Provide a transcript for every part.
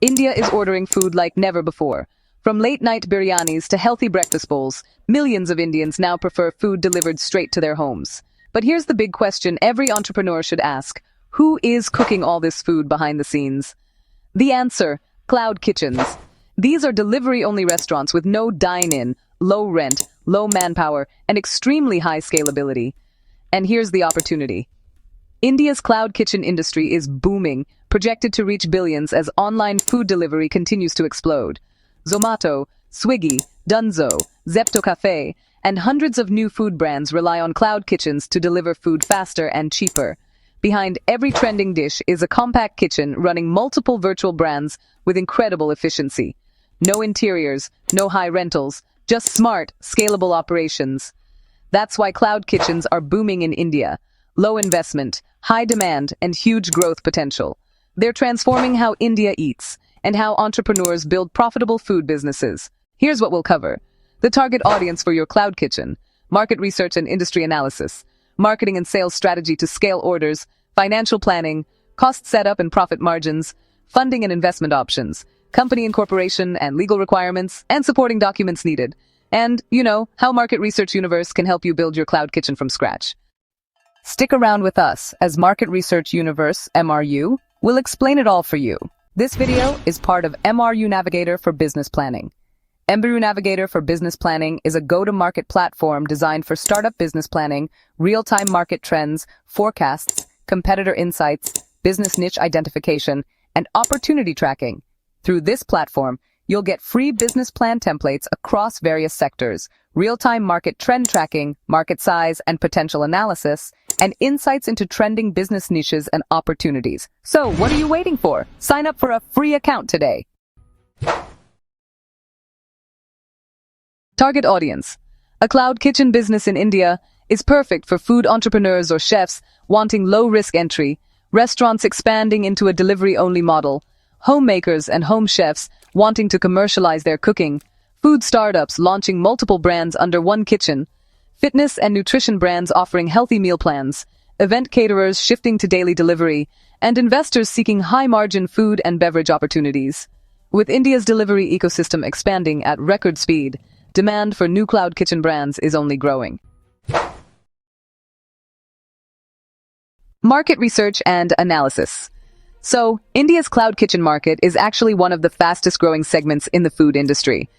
India is ordering food like never before. From late-night biryanis to healthy breakfast bowls, millions of Indians now prefer food delivered straight to their homes. But here's the big question every entrepreneur should ask. Who is cooking all this food behind the scenes? The answer: cloud kitchens. These are delivery-only restaurants with no dine-in, low rent, low manpower, and extremely high scalability. And here's the opportunity. India's cloud kitchen industry is booming, projected to reach billions as online food delivery continues to explode. Zomato, Swiggy, Dunzo, Zepto Cafe, and hundreds of new food brands rely on cloud kitchens to deliver food faster and cheaper. Behind every trending dish is a compact kitchen running multiple virtual brands with incredible efficiency. No interiors, no high rentals, just smart, scalable operations. That's why cloud kitchens are booming in India. Low investment, high demand, and huge growth potential. They're transforming how India eats and how entrepreneurs build profitable food businesses. Here's what we'll cover: the target audience for your cloud kitchen, market research and industry analysis, marketing and sales strategy to scale orders, financial planning, cost setup and profit margins, funding and investment options, company incorporation and legal requirements, and supporting documents needed. And, how Market Research Universe can help you build your cloud kitchen from scratch. Stick around with us, as Market Research Universe, MRU, will explain it all for you. This video is part of MRU Navigator for Business Planning. MRU Navigator for Business Planning is a go-to-market platform designed for startup business planning, real-time market trends, forecasts, competitor insights, business niche identification, and opportunity tracking. Through this platform, you'll get free business plan templates across various sectors, real-time market trend tracking, market size and potential analysis, and insights into trending business niches and opportunities. So, what are you waiting for? Sign up for a free account today. Target audience. A cloud kitchen business in India is perfect for food entrepreneurs or chefs wanting low-risk entry, restaurants expanding into a delivery-only model, homemakers and home chefs wanting to commercialize their cooking, food startups launching multiple brands under one kitchen, fitness and nutrition brands offering healthy meal plans, event caterers shifting to daily delivery, and investors seeking high-margin food and beverage opportunities. With India's delivery ecosystem expanding at record speed, demand for new cloud kitchen brands is only growing. Market research and analysis. So, India's cloud kitchen market is actually one of the fastest-growing segments in the food industry.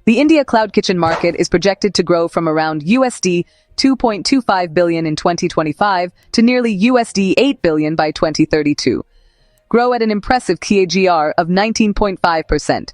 The India cloud kitchen market is projected to grow from around USD 2.25 billion in 2025 to nearly USD 8 billion by 2032. Grow at an impressive CAGR of 19.5%.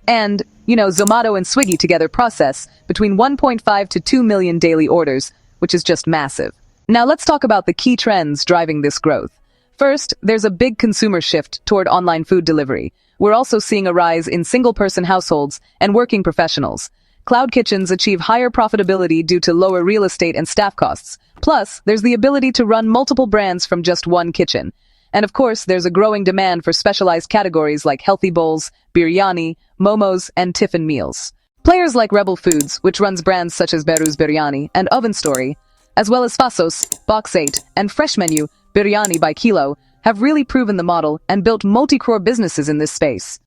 And, Zomato and Swiggy together process between 1.5 to 2 million daily orders, which is just massive. Now let's talk about the key trends driving this growth. First, there's a big consumer shift toward online food delivery. We're also seeing a rise in single-person households and working professionals. Cloud kitchens achieve higher profitability due to lower real estate and staff costs. Plus, there's the ability to run multiple brands from just one kitchen. And of course, there's a growing demand for specialized categories like healthy bowls, biryani, momos, and Tiffin meals. Players like Rebel Foods, which runs brands such as Beru's Biryani and Oven Story, as well as Fasos, Box 8, and Fresh Menu, Biryani by Kilo, have really proven the model and built multi-crore businesses in this space.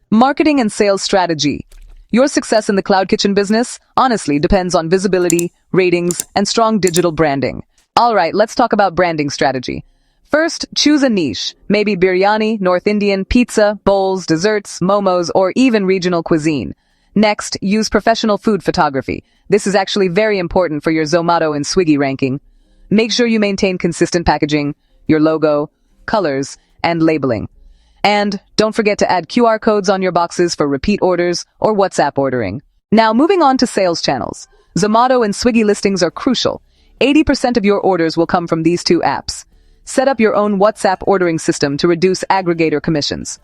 Marketing and sales strategy. Your success in the cloud kitchen business, honestly, depends on visibility, ratings, and strong digital branding. Alright, let's talk about branding strategy. First, choose a niche, maybe biryani, North Indian, pizza, bowls, desserts, momos, or even regional cuisine. Next, use professional food photography. This is actually very important for your Zomato and Swiggy ranking. Make sure you maintain consistent packaging, your logo, colors, and labeling. And don't forget to add QR codes on your boxes for repeat orders or WhatsApp ordering. Now, moving on to sales channels. Zomato and Swiggy listings are crucial. 80% of your orders will come from these two apps. Set up your own WhatsApp ordering system to reduce aggregator commissions.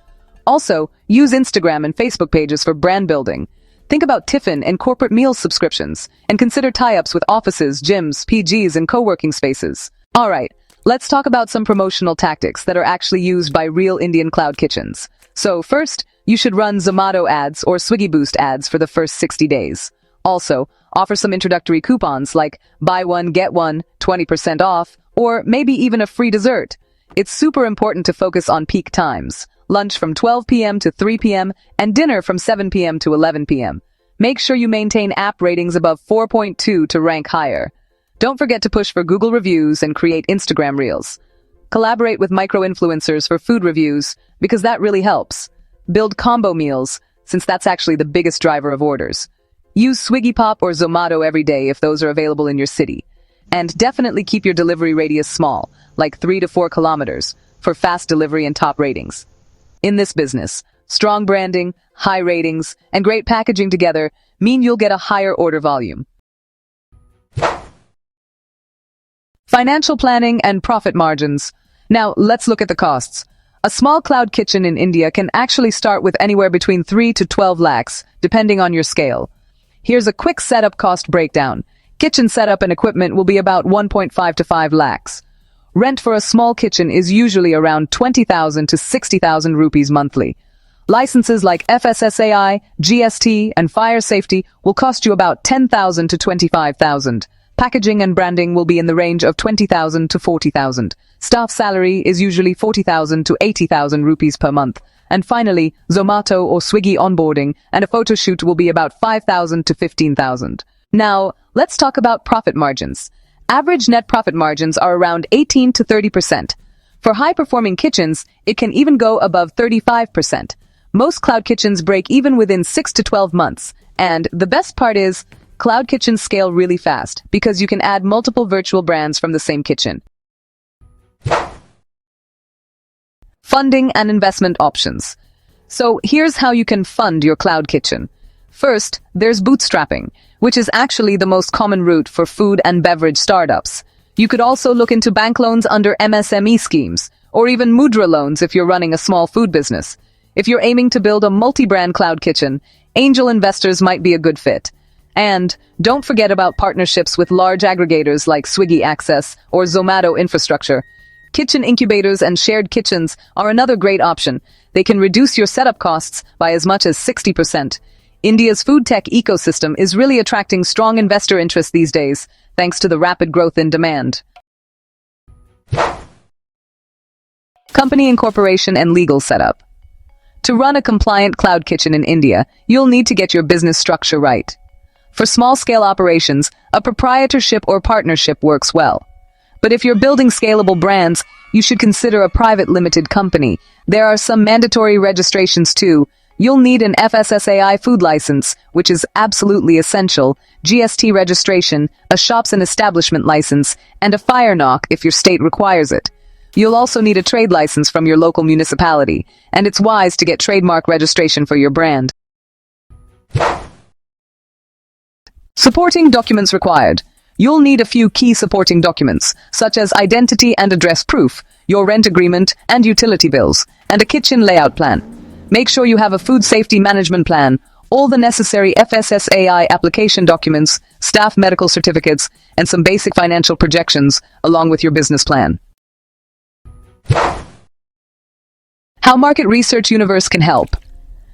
Also, use Instagram and Facebook pages for brand building. Think about Tiffin and corporate meals subscriptions, and consider tie-ups with offices, gyms, PGs, and co-working spaces. Alright, let's talk about some promotional tactics that are actually used by real Indian cloud kitchens. So first, you should run Zomato ads or Swiggy Boost ads for the first 60 days. Also, offer some introductory coupons like buy one, get one, 20% off, or maybe even a free dessert. It's super important to focus on peak times. Lunch from 12 p.m. to 3 p.m. and dinner from 7 p.m. to 11 p.m. Make sure you maintain app ratings above 4.2 to rank higher. Don't forget to push for Google reviews and create Instagram reels. Collaborate with micro-influencers for food reviews because that really helps. Build combo meals, since that's actually the biggest driver of orders. Use Swiggy Pop or Zomato every day if those are available in your city. And definitely keep your delivery radius small, like 3 to 4 kilometers, for fast delivery and top ratings. In this business, strong branding, high ratings, and great packaging together mean you'll get a higher order volume. Financial planning and profit margins. Now, let's look at the costs. A small cloud kitchen in India can actually start with anywhere between 3 to 12 lakhs, depending on your scale. Here's a quick setup cost breakdown. Kitchen setup and equipment will be about 1.5 to 5 lakhs. Rent for a small kitchen is usually around 20,000 to 60,000 rupees monthly. Licenses like FSSAI, GST, and fire safety will cost you about 10,000 to 25,000. Packaging and branding will be in the range of 20,000 to 40,000. Staff salary is usually 40,000 to 80,000 rupees per month. And finally, Zomato or Swiggy onboarding and a photo shoot will be about 5,000 to 15,000. Now, let's talk about profit margins. Average net profit margins are around 18 to 30%. For high-performing kitchens, it can even go above 35%. Most cloud kitchens break even within 6 to 12 months. And the best part is, cloud kitchens scale really fast because you can add multiple virtual brands from the same kitchen. Funding and investment options. So here's how you can fund your cloud kitchen. First, there's bootstrapping, which is actually the most common route for food and beverage startups. You could also look into bank loans under MSME schemes, or even mudra loans if you're running a small food business. If you're aiming to build a multi-brand cloud kitchen, angel investors might be a good fit. And don't forget about partnerships with large aggregators like Swiggy Access or Zomato Infrastructure. Kitchen incubators and shared kitchens are another great option. They can reduce your setup costs by as much as 60%. India's food tech ecosystem is really attracting strong investor interest these days, thanks to the rapid growth in demand. Company incorporation and legal setup. To run a compliant cloud kitchen in India, you'll need to get your business structure right. For small-scale operations, a proprietorship or partnership works well. But if you're building scalable brands, you should consider a private limited company. There are some mandatory registrations too. You'll need an FSSAI food license, which is absolutely essential, GST registration, a shops and establishment license, and a fire knock if your state requires it. You'll also need a trade license from your local municipality, and it's wise to get trademark registration for your brand. Supporting documents required. You'll need a few key supporting documents, such as identity and address proof, your rent agreement and utility bills, and a kitchen layout plan. Make sure you have a food safety management plan, all the necessary FSSAI application documents, staff medical certificates, and some basic financial projections, along with your business plan. How Market Research Universe can help.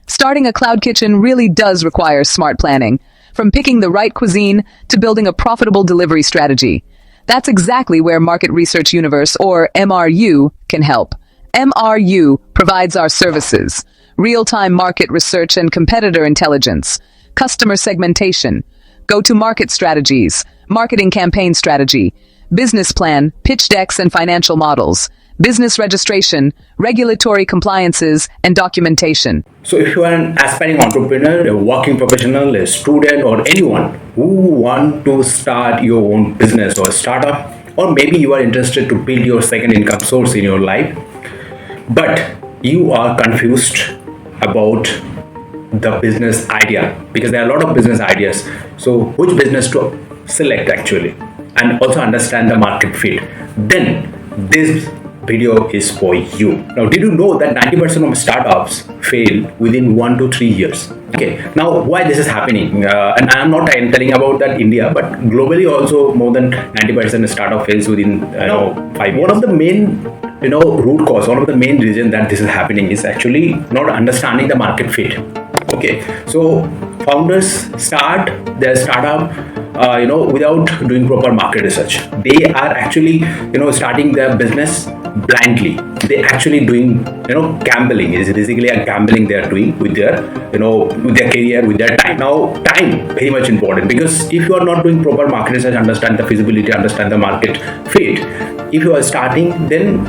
Starting a cloud kitchen really does require smart planning, from picking the right cuisine to building a profitable delivery strategy. That's exactly where Market Research Universe, or MRU, can help. MRU provides our services: real-time market research and competitor intelligence, customer segmentation, go-to-market strategies, marketing campaign strategy, business plan, pitch decks and financial models, business registration, regulatory compliances, and documentation. So if you are an aspiring entrepreneur, a working professional, a student, or anyone who want to start your own business or startup, or maybe you are interested to build your second income source in your life, but you are confused about the business idea, because there are a lot of business ideas. So which business to select actually, and also understand the market fit, then this video is for you. Now, did you know that 90% of startups fail within 1 to 3 years? Okay, now why this is happening? And I am not telling about that India, but globally also more than 90% of startup fails within 5 years. One of the main root cause, one of the main reason that this is happening is actually not understanding the market fit. Okay, so founders start their startup without doing proper market research. They are actually, starting their business blindly. They actually doing, gambling. It is basically a gambling they are doing with their, with their career, with their time. Now, time very much important, because if you are not doing proper market research, understand the feasibility, understand the market fit, if you are starting, then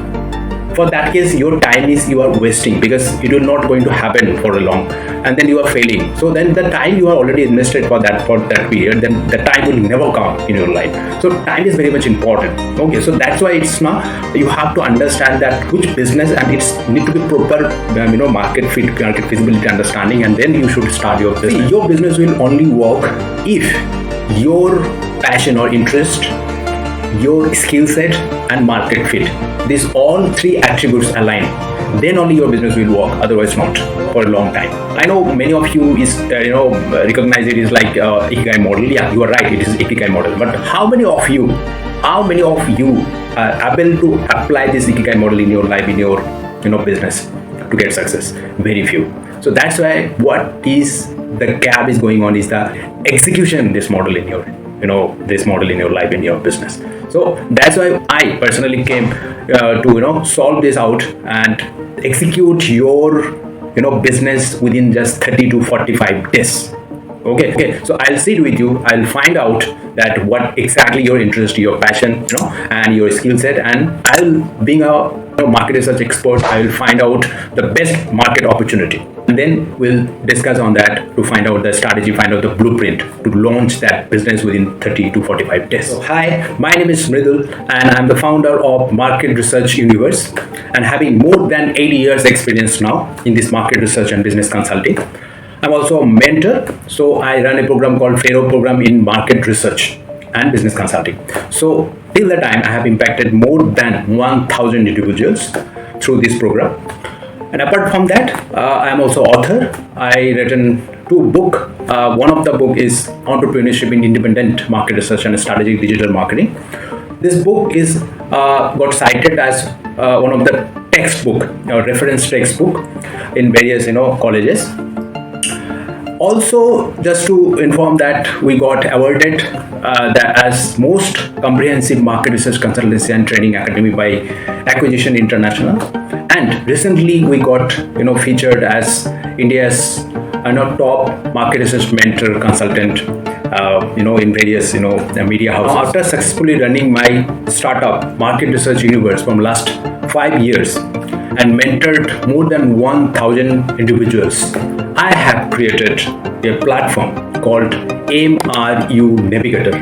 for that case your time is you are wasting, because it will not going to happen for a long, and then you are failing. So then the time you are already invested for that period, then the time will never come in your life. So time is very much important. Okay, so that's why it's now you have to understand that which business, and it's need to be proper market fit, market feasibility understanding, and then you should start your business. Your business will only work if your passion or interest, your skill set and market fit, these all three attributes align, then only your business will work, otherwise not for a long time. I know many of you is recognize it is like Ikigai model. Yeah, you are right, it is Ikigai model. But how many of you are able to apply this Ikigai model in your life, in your business to get success? Very few. So that's why what is the gap is going on is the execution this model in your this model in your life, in your business. So that's why I personally came to solve this out and execute your business within just 30 to 45 days. Okay, so I'll sit with you, I'll find out that what exactly your interest, your passion, and your skill set, and I'll, being a market research expert, I will find out the best market opportunity, and then we'll discuss on that to find out the strategy, find out the blueprint to launch that business within 30 to 45 days. So, hi, my name is Mridul, and I'm the founder of Market Research Universe, and having more than 80 years experience now in this market research and business consulting. I'm also a mentor, so I run a program called Pharaoh Program in Market Research and Business Consulting. So till the time, I have impacted more than 1,000 individuals through this program. And apart from that, I am also author. I written 2 books. One of the book is Entrepreneurship in Independent Market Research and Strategic Digital Marketing. This book is got cited as one of the textbook or reference textbook in various colleges. Also, just to inform that we got awarded as most comprehensive market research consultancy and training academy by Acquisition International, and recently we got featured as India's top market research mentor consultant in various media houses. After successfully running my startup Market Research Universe from last 5 years and mentored more than 1,000 individuals, I have created a platform called MRU Navigator.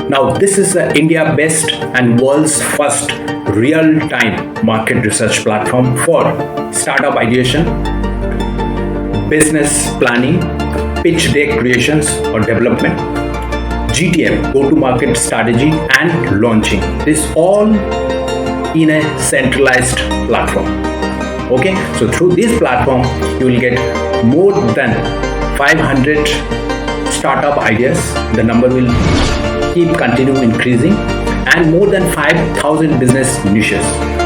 Now, this is the India best and world's first real-time market research platform for startup ideation, business planning, pitch deck creations or development, GTM, go-to-market strategy, and launching. This all in a centralized platform. Okay, so through this platform, you will get more than 500 startup ideas. The number will keep continuing increasing, and more than 5,000 business niches.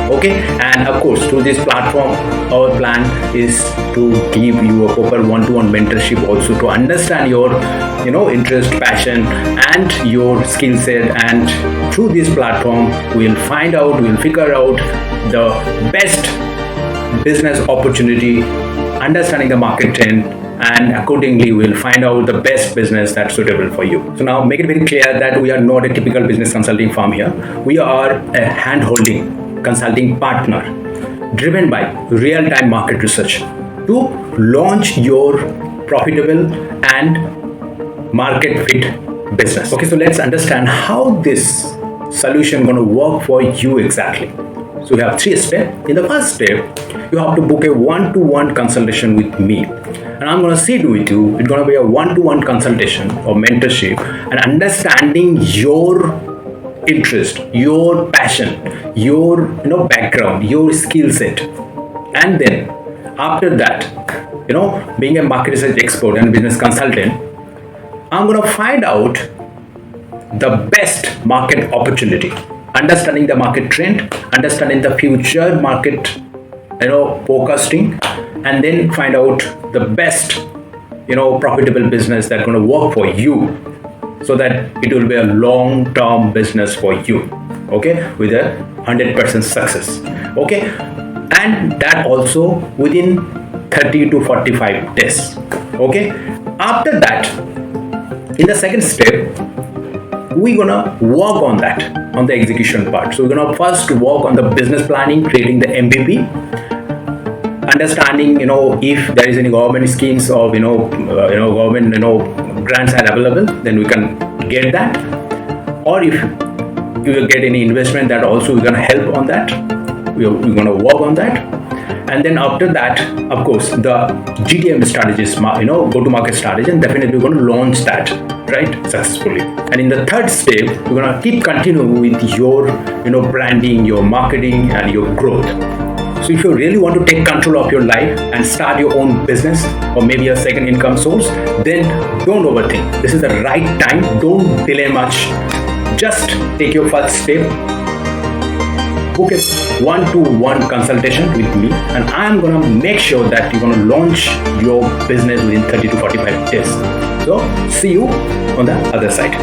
Okay, and of course, through this platform, our plan is to give you a proper one-to-one mentorship, also to understand your interest, passion, and your skill set. And through this platform, we'll figure out the best business opportunity, understanding the market trend, and accordingly we'll find out the best business that's suitable for you. So now make it very clear that we are not a typical business consulting firm here. We are a hand-holding consulting partner driven by real-time market research to launch your profitable and market fit business. Okay, so let's understand how this solution going to work for you exactly. So we have 3 steps. In the first step, you have to book a one-to-one consultation with me, and I'm going to sit with you. It's going to be a one-to-one consultation or mentorship, and understanding your interest, your passion, your background, your skill set. And then after that, being a market research expert and business consultant, I'm going to find out the best market opportunity, understanding the market trend, understanding the future market forecasting, and then find out the best profitable business that's going to work for you so that it will be a long-term business for you, okay, with a 100% success, okay, and that also within 30 to 45 days, okay. After that, in the second step, we're gonna work on that, on the execution part. So we're gonna first work on the business planning, creating the MVP, understanding, if there is any government schemes or government grants are available, then we can get that. Or if you will get any investment, that also we're gonna help on that. We're gonna work on that. And then after that, of course, the GTM strategies, go-to-market strategy, and definitely we're going to launch that, right, successfully. And in the third step, we're going to keep continuing with your, branding, your marketing, and your growth. So if you really want to take control of your life and start your own business or maybe a second income source, then don't overthink. This is the right time. Don't delay much. Just take your first step. Book a one-to-one consultation with me, and I'm gonna make sure that you're gonna launch your business within 30 to 45 days. So see you on the other side.